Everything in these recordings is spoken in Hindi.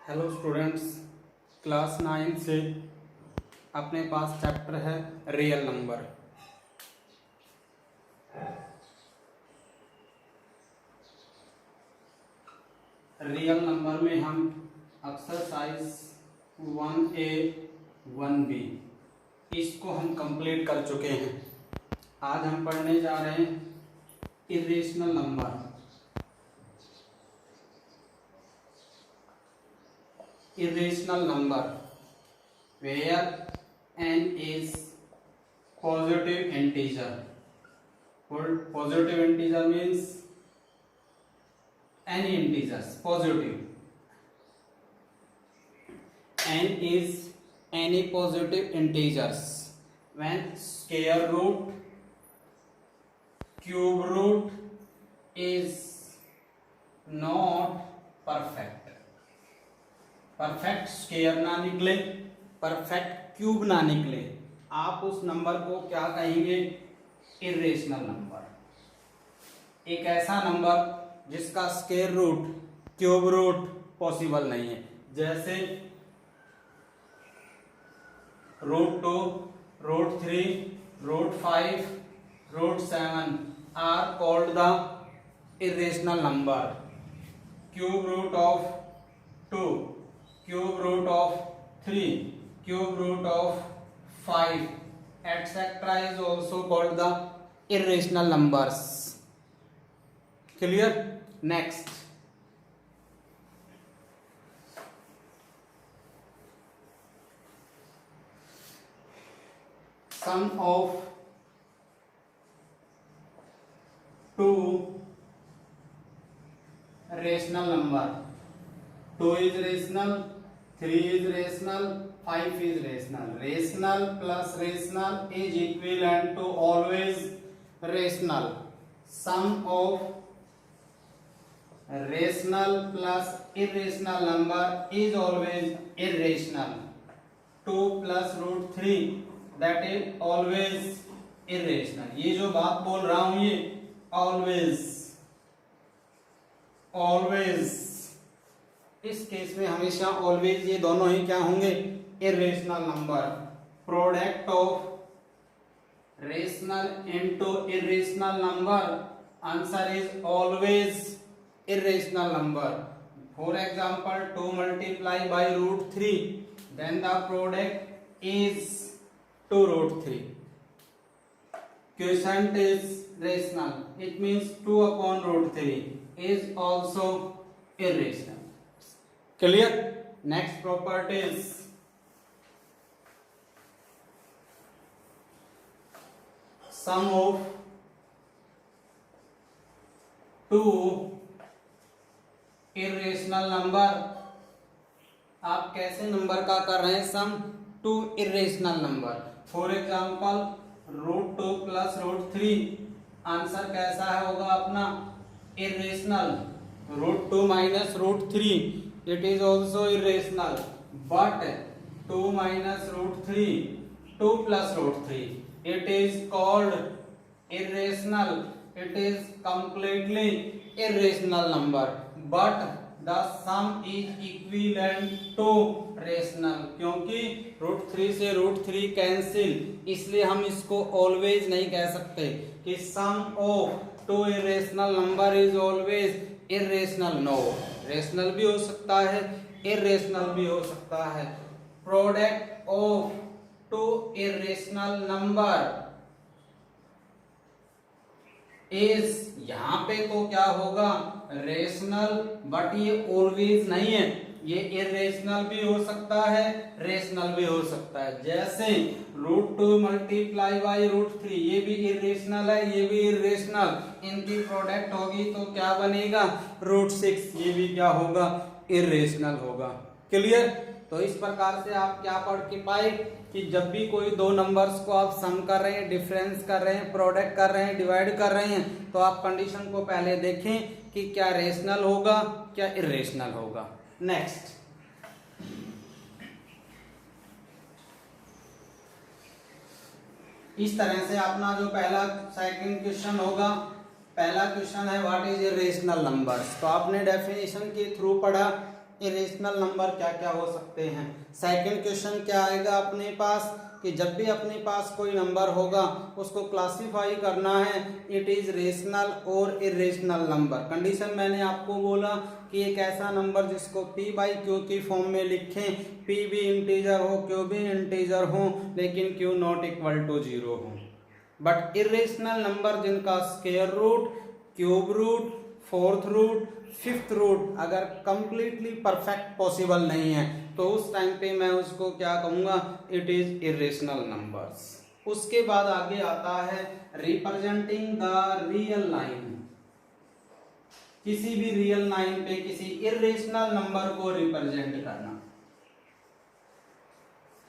हेलो स्टूडेंट्स, क्लास 9 से अपने पास चैप्टर है रियल नंबर। रियल नंबर में हम एक्सरसाइज 1A 1B इसको हम कंप्लीट कर चुके हैं। आज हम पढ़ने जा रहे हैं irrational number. Irrational number where n is positive integer. Positive integer means any integers positive. N is any positive integers when square root, cube root is not perfect. Perfect square ना निकले, परफेक्ट क्यूब ना निकले, आप उस नंबर को क्या कहेंगे? Irrational number. एक ऐसा नंबर जिसका square root, cube root possible नहीं है। जैसे √2, √3, √5, √7 are called the irrational number. Cube root of 2, cube root of 3, cube root of 5, etc. is also called the irrational numbers. Clear? Next. Sum of two rational number. 2 is rational, 3 is rational, 5 is rational. Rational plus rational is equivalent to always rational. Sum of rational plus irrational number is always irrational. 2 plus √3 that is always irrational. ये जो बात बोल रहा हूं ये always इस केस में हमेशा ऑलवेज ये दोनों ही क्या होंगे? Irrational number. Product of rational into irrational number, answer is always irrational number. For example 2 multiply by √3 then the product is 2√3. Quotient is rational, it means 2 upon √3 is also irrational. Clear? Next properties. Sum of two irrational number. आप कैसे नंबर का कर रहे हैं sum? Two irrational number. For example √2 plus √3 answer कैसा है होगा अपना? Irrational. √2 minus √3 it is also irrational, but 2 minus √3, 2 plus √3 it is called irrational. It is completely irrational number, but the sum is equivalent to rational. क्योंकि √3 से √3 कैंसिल, इसलिए हम इसको always नहीं कह सकते कि sum of two irrational number is always irrational. No, rational भी हो सकता है, इरेशनल भी हो सकता है। Product of two irrational number is, यहां पे तो क्या होगा? रेशनल, बट ये ऑलवेज नहीं है, ये इरेशनल भी हो सकता है, रेशनल भी हो सकता है। जैसे √2 multiply by √3 ये भी इरेशनल है, ये भी इरेशनल, इनकी प्रोडक्ट होगी तो क्या बनेगा? √6, ये भी क्या होगा? इरेशनल होगा। क्लियर? तो इस प्रकार से आप क्या पढ़ के पाए कि जब भी कोई दो नंबर्स को आप सम कर रहे हैं, डिफरेंस कर रहे हैं, प्रोडक्ट कर रहे हैं, डिवाइड कर रहे हैं, तो आप कंडीशन को पहले देखें कि क्या रेशनल होगा, क्या इरेशनल होगा। नेक्स्ट, इस तरह से अपना जो पहला सेकंड क्वेश्चन होगा, पहला क्वेश्चन है व्हाट इज इरेशनल नंबर्स। तो आपने डेफिनेशन के थ्रू पढ़ा इरेशनल नंबर क्या क्या हो सकते हैं। सेकंड क्वेश्चन क्या आएगा अपने पास कि जब भी अपने पास कोई नंबर होगा उसको क्लासिफाई करना है, इट इज रेशनल और इरेशनल नंबर। कंडीशन मैंने आपको बोला कि एक ऐसा नंबर जिसको p बाई क्यू की फॉर्म में लिखें, p भी इंटीजर हो, q भी इंटीजर हो, लेकिन q नॉट इक्वल टू 0 हो। बट इरेशनल नंबर जिनका square root, cube root, fourth root, fifth root अगर कंप्लीटली परफेक्ट पॉसिबल नहीं है तो उस टाइम पे मैं उसको क्या कहूंगा, इट इज इरेशनल नंबर्स। उसके बाद आगे आता है रिप्रेजेंटिंग द रियल लाइन। किसी भी रियल लाइन पे किसी इरेशनल नंबर को रिप्रेजेंट करना।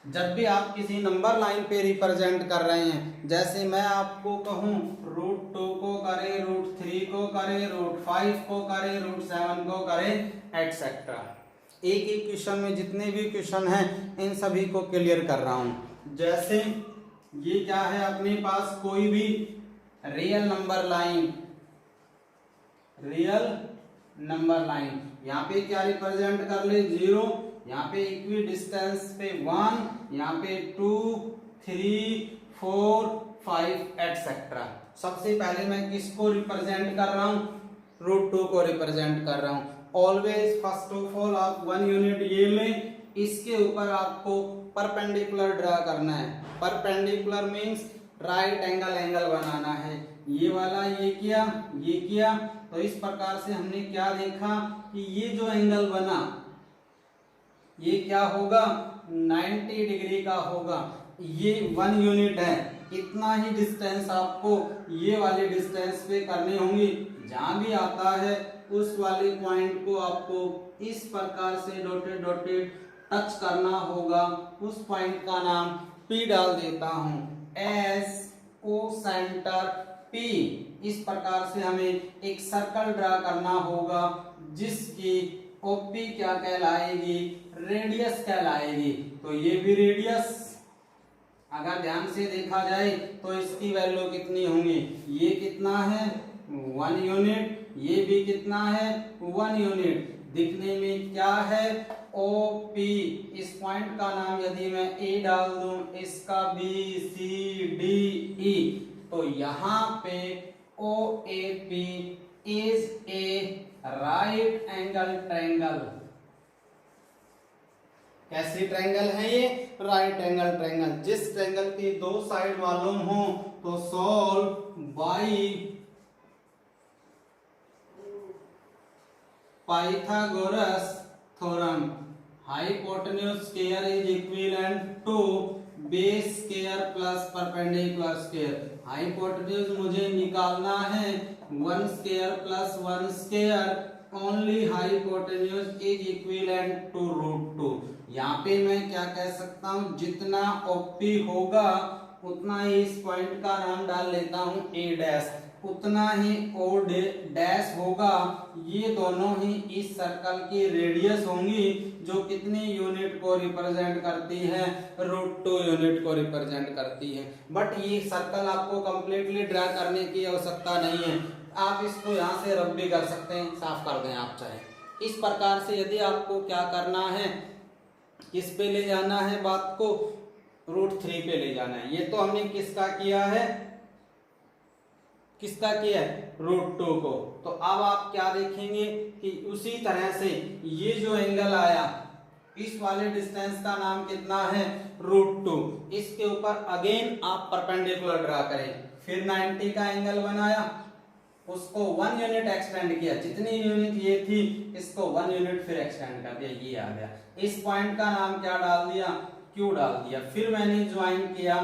जब भी आप किसी नंबर लाइन पे रिप्रेजेंट कर रहे हैं, जैसे मैं आपको कहूं √2 को करे, √3 को करे, √5 को करे, √7 को करे, एटसेट्रा। एक एक क्वेश्चन में जितने भी क्वेश्चन हैं इन सभी को क्लियर कर रहा हूं। जैसे ये क्या है अपने पास, कोई भी real number line, real number line यहाँ पे क्या रिप्रेजेंट कर ले, 0, यहाँ पे इक्वी डिस्टेंस पे 1, यहाँ पे 2, 3, 4, 5 एटसेट्रा। सबसे पहले मैं किसको रिप्रेजेंट कर रहा हूँ, √2 को रिप्रेजेंट कर रहा हूँ। ऑलवेज फर्स्ट ऑफ ऑल आप 1 यूनिट ये में, इसके ऊपर आपको परपेंडिकुलर ड्रा करना है। Perpendicular means right angle angle बनाना है। ये वाला ये किया, तो इस प्रकार से हमने क्या देखा कि ये जो एंगल बना ये क्या होगा, 90 डिग्री का होगा। ये 1 यूनिट है, इतना ही डिस्टेंस आपको ये वाले डिस्टेंस पे करनी होंगी। जहां भी आता है उस वाले पॉइंट को आपको इस प्रकार से डॉटेड डॉटेड टच करना होगा। उस पॉइंट का नाम P डाल देता हूं, एस ओ सेंटर P। इस प्रकार से हमें एक सर्कल ड्रा करना होगा जिसकी ओपी क्या कहलाएगी, रेडियस कहलाएगी। तो ये भी रेडियस अगर ध्यान से देखा जाए तो इसकी वैल्यू कितनी होंगी, ये कितना है 1 यूनिट, ये भी कितना है 1 यूनिट। दिखने में क्या है OP। इस पॉइंट का नाम यदि मैं A डाल दूं, इसका BCDE, तो यहाँ पे OAP is a right angle triangle. कैसी ट्रायंगल है ये, राइट एंगल ट्रायंगल। जिस ट्रायंगल की दो साइड मालूम हो तो solve by Pythagoras theorem. Hypotenuse square is equivalent to base square plus perpendicular square. Hypotenuse मुझे निकालना है 1 square plus 1 square, only hypotenuse is equivalent to √2। यहाँ पे मैं क्या कह सकता हूँ, जितना OP होगा उतना ही इस पॉइंट का नाम डाल लेता हूँ A', उतना ही O डैश होगा। ये दोनों ही इस सर्कल की रेडियस होंगी जो कितनी यूनिट को रिप्रेजेंट करती है, √2 यूनिट को रिप्रेजेंट करती है। बट ये सर्कल आपको कंप्लीटली ड्रा करने की आवश्यकता नहीं है, आप इसको यहाँ से रब भी कर सकते हैं, साफ कर दें आप चाहे। इस प्रकार से यदि आपको क्या करना है, किस पे ले जाना है बात को, √3 पे ले जाना है। ये तो हमने किसका किया है, किसका किया है, √2 को। तो अब आप क्या देखेंगे कि उसी तरह से ये जो एंगल आया, इस वाले डिस्टेंस का नाम कितना है, √2। इसके ऊपर अगेन आप परपेंडिकुलर ड्रा करें, फिर 90 का एंगल बनाया, उसको 1 यूनिट एक्सटेंड किया, जितनी यूनिट ये थी इसको 1 यूनिट फिर एक्सटेंड कर दिया, ये आ गया। इस पॉइंट का नाम क्या डाल दिया, Q डाल दिया। फिर मैंने ज्वाइन किया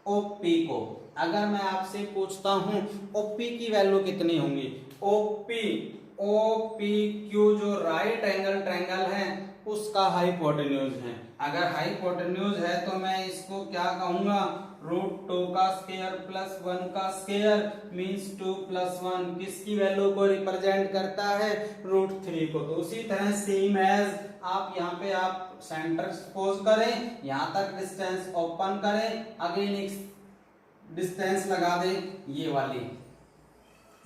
OP को। अगर मैं आपसे पूछता हूं OP की वैल्यू कितनी होंगी, OPQ जो राइट एंगल ट्रायंगल है उसका हाइपोटेन्यूज है। अगर हाइपोटेन्यूज है तो मैं इसको क्या कहूंगा, √2 का स्क्वायर प्लस 1 का स्क्वायर मींस 2 + 1 किसकी वैल्यू को रिप्रेजेंट करता है, √3 को। तो उसी तरह सेम एज आप यहाँ पे आप सेंटर सपोज करें, यहाँ तक डिस्टेंस ओपन करें, अगेन एक डिस्टेंस लगा दें ये वाली,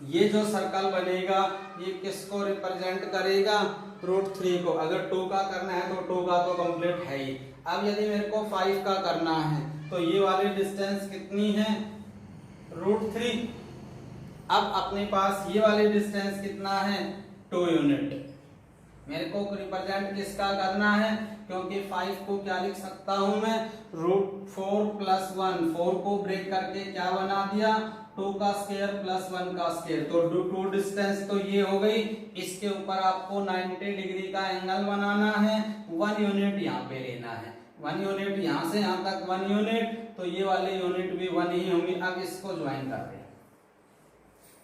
ये जो सर्कल बनेगा ये किसको रिप्रेजेंट करेगा, √3 को। अगर 2 का करना है तो 2 का तो कंप्लीट है ही। अब यदि मेरे को 5 का करना है तो ये वाली डिस्टेंस कितनी है, √3। अब अपने पास ये वाली डिस्टेंस कितना है, 2 यूनिट। मेरे को रिप्रेजेंट किसका करना है, क्योंकि 5 को क्या लिख सकता हूं मैं, √4 + 1। 4 को ब्रेक करके क्या बना दिया, 2 का स्क्वायर + 1 का स्क्वायर। तो 2 डिस्टेंस तो ये हो गई। इसके ऊपर आपको 90 डिग्री का एंगल बनाना है। 1 यूनिट यहाँ पे लेना है, 1 यूनिट यहाँ से यहाँ तक 1 यूनिट, तो ये वाले यूनिट भी 1 ही होंगे। अब इसको ज्वाइन कर रहे हैं।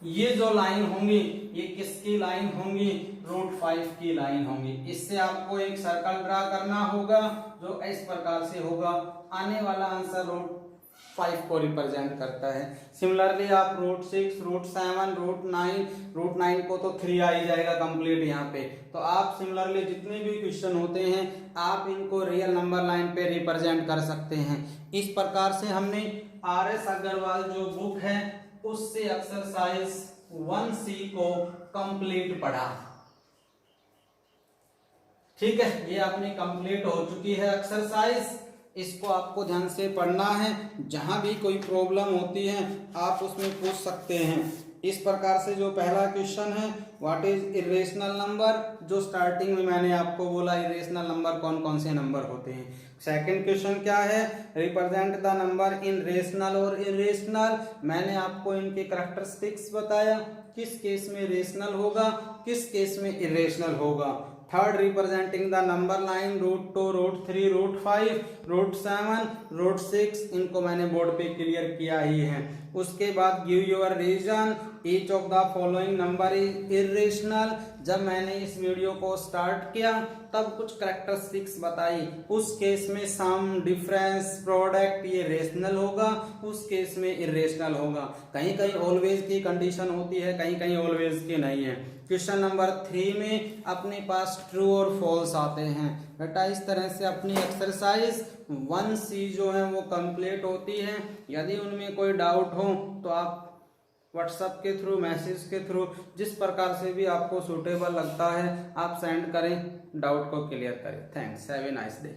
ये जो लाइन होंगी ये किसकी लाइन होंगी, √5 की लाइन होंगी। इससे आपको एक सर्कल ड्रा करना होगा जो इस प्रकार से होगा। आने वाला आंसर √5 को रिप्रेजेंट करता है। सिमिलरली आप √6, √7, √9 को तो 3 आ ही जाएगा कंप्लीट यहाँ पे। तो आप सिमिलरली जितने भी क्वेश्चन होते हैं आप इनको रियल नंबर लाइन पे रिप्रेजेंट कर सकते हैं। इस प्रकार से हमने RS अग्रवाल जो बुक है उससे एक्सरसाइज 1C को कंप्लीट पढ़ा। ठीक है, ये अपनी कंप्लीट हो चुकी है एक्सरसाइज। इसको आपको ध्यान से पढ़ना है, जहां भी कोई प्रॉब्लम होती है आप उसमें पूछ सकते हैं। इस प्रकार से जो पहला क्वेश्चन है, व्हाट इज इरेशनल नंबर, जो स्टार्टिंग में मैंने आपको बोला इरेशनल नंबर कौन कौन से नंबर होते हैं। सेकंड क्वेश्चन क्या है, represent the number in rational और इरेशनल। मैंने आपको इनके कैरेक्टरिस्टिक्स बताया, किस केस में रेशनल होगा, किस केस में इरेशनल होगा। Third, representing the number line √2, √3, √5, √7, √6, इनको मैंने बोर्ड पे क्लियर किया ही है। उसके बाद give your reason, each of the following number is irrational. जब मैंने इस वीडियो को स्टार्ट किया तब कुछ कैरेक्टरिस्टिक्स बताई, उस केस में सम, डिफरेंस, प्रोडक्ट ये रेशनल होगा, उस केस में इरेशनल होगा। कहीं कहीं ऑलवेज की कंडीशन होती है, कहीं कहीं ऑलवेज की नहीं है। क्वेश्चन नंबर 3 में अपने पास ट्रू और फॉल्स आते हैं। बेटा इस तरह से अपनी एक्सरसाइज 1C जो है वो कंप्लीट होती है। यदि उनमें कोई डाउट हो तो आप व्हाट्सएप के थ्रू, मैसेज के थ्रू, जिस प्रकार से भी आपको सूटेबल लगता है आप सेंड करें, डाउट को क्लियर करें। Thanks, have a nice day.